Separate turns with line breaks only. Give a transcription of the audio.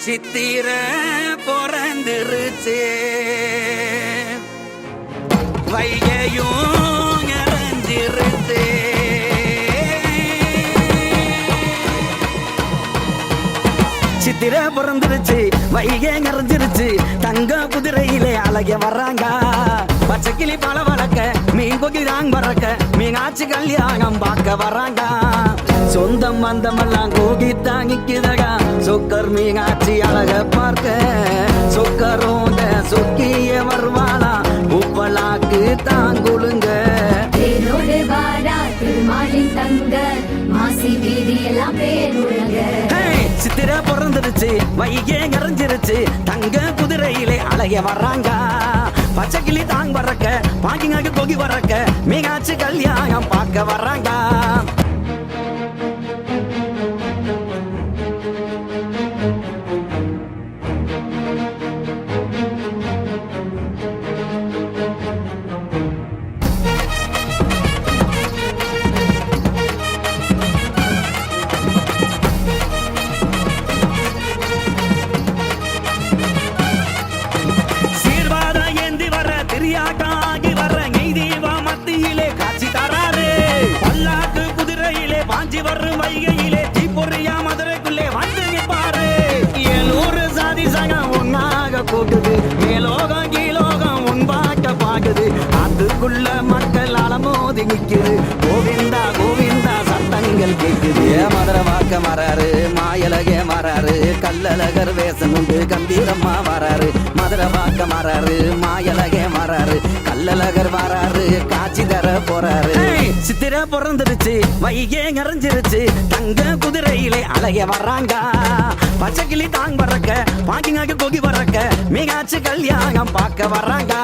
சித்திர பொறந்துருச்சு வைகையும் நிறைஞ்சிருச்சு சித்திர பிறந்துருச்சு வைகை நிறைஞ்சிருச்சு தங்க குதிரையிலே அழக வர்றாங்க பச்சைக்கிளி பல வளர்க்க மீன் கொகிதாங் பறக்க மீனாட்சி கல்யாணம் பார்க்க வர்றாங்க சொந்தம் பந்தமெல்லாம் கூகி தாங்கிக்குதகா சொக்கர் மீனாட்சி அழக பார்க்க சொக்கரோட சொக்கிய வருவாளா உப்பலாக்கு தாங்குளுங்க சித்திர பிறந்துருச்சு வைகை நிறைஞ்சிருச்சு தங்க குதிரையிலே அழக வர்றாங்க பச்சைக்கிளி தாங் பறக்க பாக்கிங்காக்கு கொகி வரக்க மீனாட்சி கல்யாணம் பார்க்க வர்றாங்க வரும் வைகையிலே தீப்பொறியா மதுரைக்குள்ளே வந்து நிப்பாரு 700 சாதி சங்கம் ஒன்னாக கூட்டுது மேலோகம் கீழோகம் உன்பாக்க பாக்குது அதுக்குள்ள மக்கள் அலமோதி நிக்குது கோவிந்தா கோவிந்தா சத்தங்கள் கேக்குது மதுரை வாக்க வராரு மாயலகே வராரு கல்லழகர் வேஷம் உண்டு கம்பீரம்மா வராரு மதுரை வாக்க வராரு மாயலகே வராரு கல்லழகர் வராரு காட்சி தர போறாரு சித்திர பிறந்துருச்சு வைகை நிறைஞ்சிருச்சு தங்க குதிரையிலே அழக வர்றாங்க பச்சைக்கிளி தாங் பறக்க பாக்கிங்காக்கு கொகி வரக்க மீனாட்சி கல்யாணம் பார்க்க வர்றாங்க